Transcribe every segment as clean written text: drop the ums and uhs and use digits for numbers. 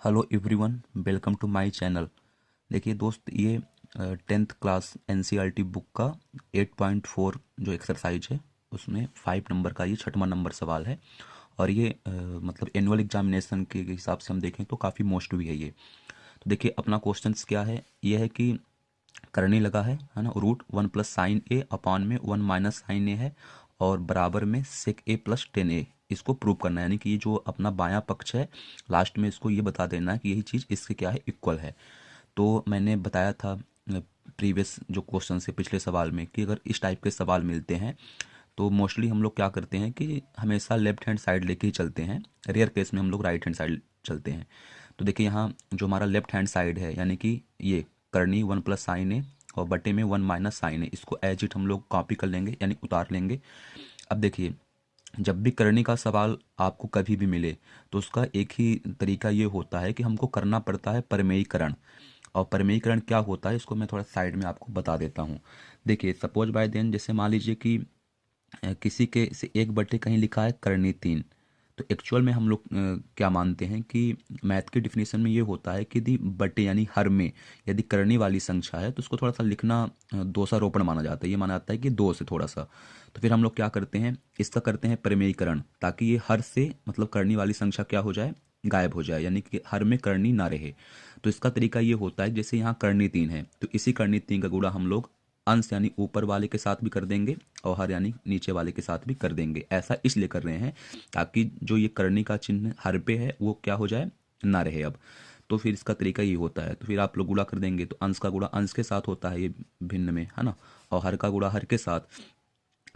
Hello everyone, welcome to my channel. देखिए दोस्त, ये 10th क्लास एनसीईआरटी बुक का 8.4 जो एक्सरसाइज है उसमें 5 नंबर का ये 6वां नंबर सवाल है। और ये मतलब एनुअल एग्जामिनेशन के हिसाब से हम देखें तो काफ़ी मोस्ट भी है ये। तो देखिए अपना क्वेश्चंस क्या है, ये है कि करने लगा है ना, रूट 1 + sin a अपॉन में 1 - sin a है और बराबर में sec a + 10a। इसको प्रूव करना है, यानी कि ये जो अपना बायां पक्ष है लास्ट में इसको ये बता देना है कि यही चीज़ इसके क्या है, इक्वल है। तो मैंने बताया था प्रीवियस जो क्वेश्चन से पिछले सवाल में कि अगर इस टाइप के सवाल मिलते हैं तो मोस्टली हम लोग क्या करते हैं कि हमेशा लेफ्ट हैंड साइड लेके ही चलते हैं। रेयर केस में हम लोग राइट हैंड साइड चलते हैं। तो देखिए यहाँ जो हमारा लेफ्ट हैंड साइड है, यानी कि ये करनी 1 + sin a और बटे में 1 - sin a, इसको एज इट हम लोग कॉपी कर लेंगे यानी उतार लेंगे। अब देखिए जब भी करने का सवाल आपको कभी भी मिले तो उसका एक ही तरीका ये होता है कि हमको करना पड़ता है परिमेयीकरण। और परिमेयीकरण क्या होता है इसको मैं थोड़ा साइड में आपको बता देता हूँ। देखिए सपोज बाय देन, जैसे मान लीजिए कि किसी के से 1 बटे कहीं लिखा है करनी 3। तो एक्चुअल में हम लोग क्या मानते हैं कि मैथ की डिफिनेशन में ये होता है कि यदि बटे यानी हर में यदि करनी वाली संख्या है तो उसको थोड़ा सा लिखना दोषारोपण माना जाता है। ये माना जाता है कि दो से थोड़ा सा। तो फिर हम लोग क्या करते हैं, इसका करते हैं परिमेयीकरण, ताकि ये हर से मतलब करनी वाली संख्या क्या हो जाए, गायब हो जाए, यानी कि हर में करनी ना रहे। तो इसका तरीका ये होता है, जैसे यहाँ करनी 3 है तो इसी करनी 3 का गुणा हम लोग अंश यानी ऊपर वाले के साथ भी कर देंगे और हर यानी नीचे वाले के साथ भी कर देंगे। ऐसा इसलिए कर रहे हैं ताकि जो ये करनी का चिन्ह हर पे है वो क्या हो जाए, ना रहे अब। तो फिर इसका तरीका ये होता है, तो फिर आप लोग गुणा कर देंगे तो अंश का गुणा अंश के साथ होता है ये भिन्न में, है ना, और हर का गुणा हर के साथ।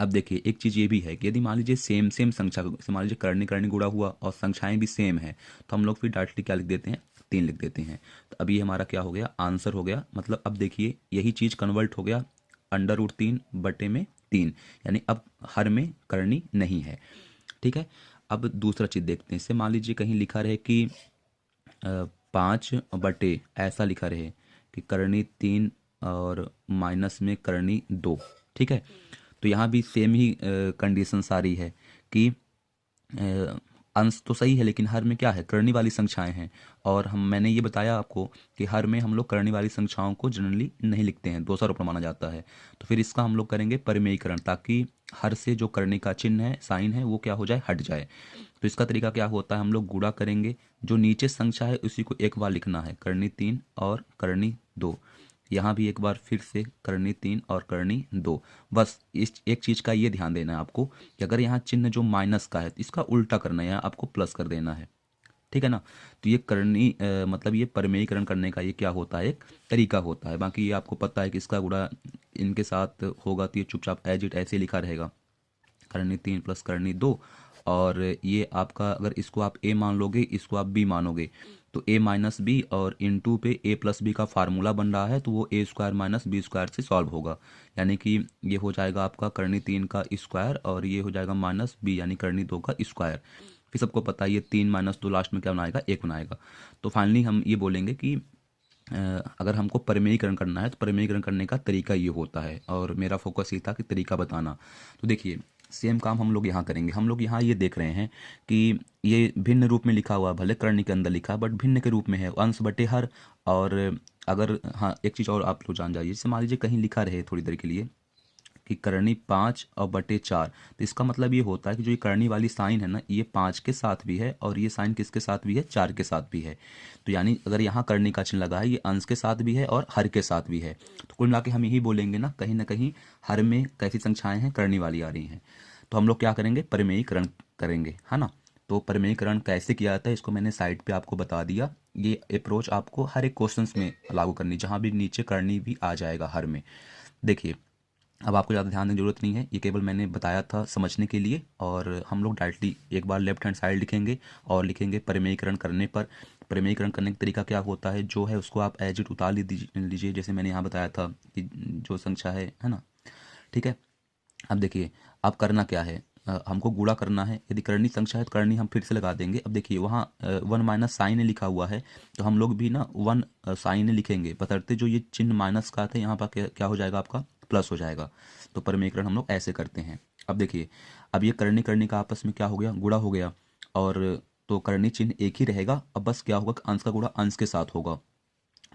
अब देखिए एक चीज़ ये भी है कि यदि मान लीजिए सेम सेम संख्या, जैसे मान लीजिए करनी करनी गुणा हुआ और संख्याएं भी सेम है, तो हम लोग फिर डायरेक्टली क्या लिख देते हैं, 3 लिख देते हैं। तो अभी हमारा क्या हो गया, आंसर हो गया। मतलब अब देखिए यही चीज़ कन्वर्ट हो गया √3 बटे में 3, यानी अब हर में करनी नहीं है। ठीक है। अब दूसरा चीज़ देखते हैं, इससे मान लीजिए कहीं लिखा रहे कि 5 बटे ऐसा लिखा रहे कि करनी 3 और माइनस में करनी 2। ठीक है। तो यहाँ भी सेम ही कंडीशन सारी है कि अंश तो सही है लेकिन हर में क्या है, करनी वाली संख्याएं हैं। और मैंने ये बताया आपको कि हर में हम लोग करनी वाली संख्याओं को जनरली नहीं लिखते हैं, दोषारोपण माना जाता है। तो फिर इसका हम लोग करेंगे परिमेयीकरण, ताकि हर से जो करने का चिन्ह है, साइन है, वो क्या हो जाए, हट जाए। तो इसका तरीका क्या होता है, हम लोग गुणा करेंगे, जो नीचे संख्या है उसी को एक बार लिखना है, करनी 3 और करनी 2। यहाँ भी एक बार फिर से करनी 3 और करनी 2। बस इस एक चीज़ का ये ध्यान देना है आपको कि अगर यहाँ चिन्ह जो माइनस का है तो इसका उल्टा करना है, यहाँ आपको प्लस कर देना है। ठीक है ना। तो ये करनी मतलब ये परिमेयीकरण करने का ये क्या होता है, एक तरीका होता है। बाकी ये आपको पता है कि इसका गुणा इनके साथ होगा तो ये चुपचाप एज इट ऐसे लिखा रहेगा, करनी 3 + करनी 2। और ये आपका, अगर इसको आप ए मान लोगे, इसको आप बी मानोगे, तो a - b और इनटू पे a + b का फार्मूला बन रहा है, तो वो a² - b² से सॉल्व होगा। यानी कि ये हो जाएगा आपका करनी 3 का स्क्वायर और ये हो जाएगा -b यानी करनी 2 का स्क्वायर। फिर सबको पता है ये 3 - 2 लास्ट में क्या बनाएगा, 1 बनाएगा। तो फाइनली हम ये बोलेंगे कि अगर हमको परिमेयीकरण करना है तो परिमेयीकरण करने का तरीका ये होता है, और मेरा फोकस ये था कि तरीका बताना। तो देखिए सेम काम हम लोग यहाँ करेंगे। हम लोग यहाँ ये देख रहे हैं कि ये भिन्न रूप में लिखा हुआ है, भले करनी के अंदर लिखा है बट भिन्न के रूप में है, अंश बटे हर। और अगर हाँ एक चीज़ और आप लोग जान जाइए, जैसे मान लीजिए कहीं लिखा रहे थोड़ी देर के लिए कि करनी 5 और बटे 4, तो इसका मतलब ये होता है कि जो ये करनी वाली साइन है ना, ये 5 के साथ भी है और ये साइन किसके साथ भी है, 4 के साथ भी है। तो यानी अगर यहाँ करनी का चिन्ह लगा है, ये अंश के साथ भी है और हर के साथ भी है। तो कुल मिला के हम यही बोलेंगे ना कहीं हर में कैसी संख्याएं हैं, करनी वाली आ रही हैं। तो हम लोग क्या करेंगे, परिमेयीकरण करेंगे, है ना। तो परिमेयीकरण कैसे किया जाता है इसको मैंने साइड पे आपको बता दिया। ये अप्रोच आपको हर एक क्वेश्चंस में लागू करनी, जहाँ भी नीचे करनी भी आ जाएगा हर में। देखिए अब आपको ज़्यादा ध्यान देने की जरूरत नहीं है, ये केवल मैंने बताया था समझने के लिए। और हम लोग डायरेक्टली एक बार लेफ्ट हैंड साइड लिखेंगे और लिखेंगे परिमेयीकरण करने पर। परिमेयीकरण करने का तरीका क्या होता है, जो है उसको आप एज इट उतार लीजिए, जैसे मैंने यहाँ बताया था कि जो संख्या है ना। ठीक है। अब देखिए अब करना क्या है, हमको गुणा करना है। यदि करनी संख्या है तो करनी हम फिर से लगा देंगे। अब देखिए वहाँ 1 - sin लिखा हुआ है, तो हम लोग भी ना 1 sin लिखेंगे, बशर्ते जो ये चिन्ह माइनस का था यहाँ पर क्या हो जाएगा, आपका प्लस हो जाएगा। तो परिमेयीकरण हम लोग ऐसे करते हैं। अब देखिए अब ये करनी करनी का आपस में क्या हो गया, गुणा हो गया। और तो करणीय चिन्ह एक ही रहेगा। अब बस क्या होगा कि अंश का गुणा अंश के साथ होगा,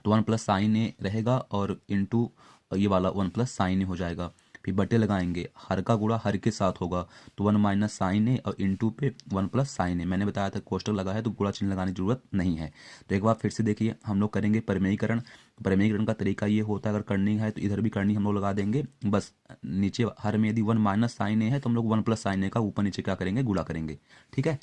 तो 1 प्लस साइन ए रहेगा और इंटू ये वाला 1 प्लस साइन ए हो जाएगा। फिर बटे लगाएंगे, हर का गुणा हर के साथ होगा, तो 1 माइनस साइन ए और इंटू पे 1 प्लस साइन ए। मैंने बताया था कोष्टक लगा है तो गुणा चिन्ह लगाने की जरूरत नहीं है। तो एक बार फिर से देखिए, हम लोग करेंगे परिमेयीकरण। परिमेयीकरण का तरीका ये होता है, अगर करनी है तो इधर भी करनी हम लोग लगा देंगे, बस नीचे हर में यदि 1 माइनस साइन ए है तो हम लोग 1 प्लस साइन ए का ऊपर नीचे क्या करेंगे, गुणा करेंगे। ठीक है,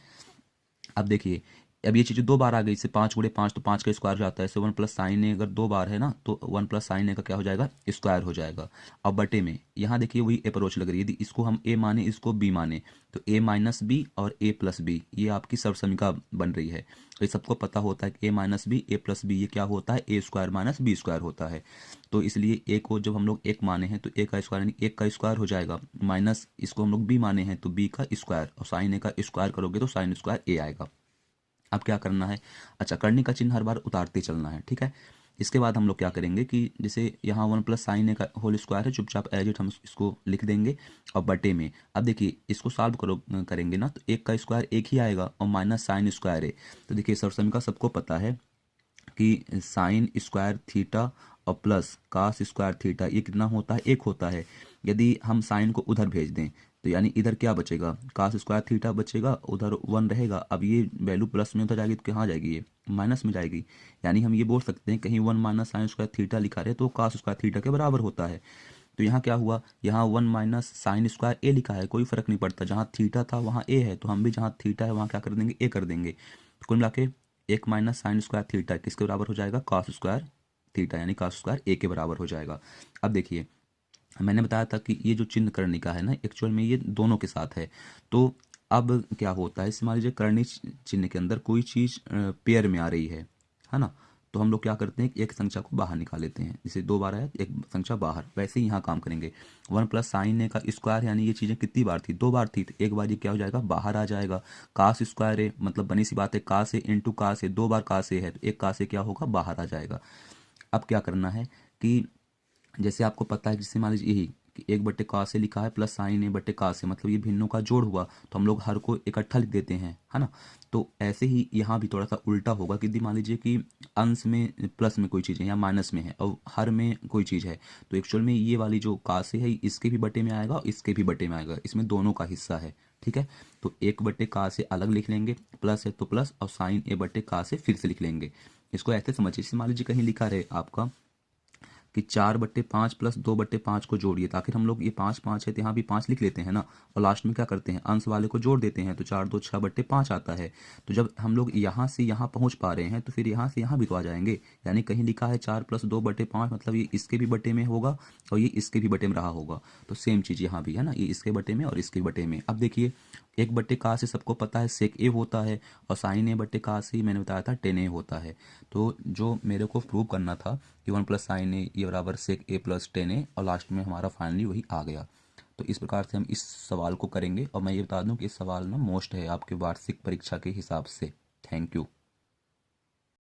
अब देखिए, अब ये चीज़ें दो बार आ गई, इससे 5 गुणे 5 तो 5 का स्क्वायर हो जाता है। इससे 1 प्लस साइन ए अगर दो बार है ना, तो 1 प्लस साइन ए का क्या हो जाएगा, स्क्वायर हो जाएगा। अब बटे में यहाँ देखिए वही अप्रोच लग रही है, यदि इसको हम ए माने इसको बी माने तो ए माइनस बी और ए प्लस बी ये आपकी सर्वसमीका बन रही है। तो ये सबको पता होता है कि ए माइनस बी ए प्लस बी ये क्या होता है, ए स्क्वायर माइनस बी स्क्वायर होता है। तो इसलिए ए को जब हम लोग एक माने हैं तो ए का स्क्वायर यानी एक का स्क्वायर हो जाएगा, माइनस इसको हम लोग बी माने हैं तो बी का स्क्वायर, और साइन ए का स्क्वायर करोगे तो साइन स्क्वायर ए आएगा। अब क्या करना है, अच्छा करने का चिन्ह हर बार उतारते चलना है। ठीक है, इसके बाद हम लोग क्या करेंगे कि जैसे यहाँ 1 प्लस साइन ए का होल स्क्वायर है, चुपचाप एज इट हम इसको लिख देंगे। और बटे में अब देखिए इसको सॉल्व करेंगे ना, तो एक का स्क्वायर एक ही आएगा और माइनस साइन स्क्वायर है। तो देखिए सर्वसमीका सबको पता है कि साइन स्क्वायर थीटा और प्लस कास स्क्वायर थीटा ये कितना होता है, एक होता है। यदि हम साइन को उधर भेज दें तो यानी इधर क्या बचेगा, कास स्क्वायर थीटा बचेगा, उधर 1 रहेगा। अब ये वैल्यू प्लस में उधर जाएगी तो कहाँ जाएगी, ये माइनस में जाएगी। यानी हम ये बोल सकते हैं कहीं 1 माइनस साइन स्क्वायर थीटा लिखा रहे तो कास स्क्वायर थीटा के बराबर होता है। तो यहाँ क्या हुआ, यहाँ 1 माइनस साइन स्क्वायर ए लिखा है, कोई फर्क नहीं पड़ता, जहाँ थीटा था वहाँ ए है, तो हम भी जहाँ थीटा है वहाँ क्या कर देंगे, ए कर देंगे। तो कुल मिला के 1 माइनस साइन स्क्वायर थीटा किसके बराबर हो जाएगा, कॉस स्क्वायर थीटा, यानी कॉस स्क्वायर ए के बराबर हो जाएगा। अब देखिए मैंने बताया था कि ये जो चिन्ह करने का है ना, एक्चुअल में ये दोनों के साथ है। तो अब क्या होता है, मान लीजिए करणीय चिन्ह के अंदर कोई चीज़ पेयर में आ रही है ना, तो हम लोग क्या करते हैं कि एक संख्या को बाहर निकाल लेते हैं। जैसे 2 बार आया एक संख्या बाहर, वैसे ही यहाँ काम करेंगे। 1 प्लस साइन ए का स्क्वायर यानी ये चीज़ें कितनी बार थी, 2 बार थी, तो एक बार ये क्या हो जाएगा, बाहर आ जाएगा। कास स्क्वायर है, मतलब बनी सी बात है, कास ए इंटू कास ए, 2 बार कास ए है तो एक कास ए क्या होगा, बाहर आ जाएगा। अब क्या करना है कि जैसे आपको पता है, जैसे मान लीजिए यही कि 1 बटे का से लिखा है प्लस साइन ए बटे का से, मतलब ये भिन्नों का जोड़ हुआ, तो हम लोग हर को इकट्ठा लिख देते हैं, है ना। तो ऐसे ही यहाँ भी थोड़ा सा उल्टा होगा कि मान लीजिए कि अंश में प्लस में कोई चीज़ है या माइनस में है और हर में कोई चीज़ है, तो एक्चुअल में ये वाली जो का से है इसके भी बटे में आएगा और इसके भी बटे में आएगा, इसमें दोनों का हिस्सा है। ठीक है, तो 1 बटे का से अलग लिख लेंगे, प्लस है तो प्लस, और साइन ए बटे का से फिर से लिख लेंगे। इसको ऐसे समझिए, जैसे मान लीजिए कहीं लिखा रहे आपका कि 4/5 प्लस 2/5 को जोड़िए, तो आखिर हम लोग ये 5 है तो यहाँ भी 5 लिख लेते हैं ना, और लास्ट में क्या करते हैं, अंश वाले को जोड़ देते हैं, तो 4 2 6/5 आता है। तो जब हम लोग यहाँ से यहाँ पहुँच पा रहे हैं तो फिर यहाँ से यहाँ भी तो आ जाएंगे। यानी कहीं लिखा है 4 + 2/5, मतलब ये इसके भी बटे में होगा और ये इसके भी बटे में रहा होगा। तो सेम चीज़ यहाँ भी है ना, ये इसके बटे में और इसके बटे में। अब देखिए 1/का से सबको पता है सेक ए होता है, और साइन ए बटे का से मैंने बताया था टेन ए होता है। तो जो मेरे को प्रूव करना था कि 1 प्लस साइन ए ये बराबर सेक ए प्लस टेन ए, और लास्ट में हमारा फाइनली वही आ गया। तो इस प्रकार से हम इस सवाल को करेंगे, और मैं ये बता दूं कि इस सवाल ना मोस्ट है आपके वार्षिक परीक्षा के हिसाब से। Thank you.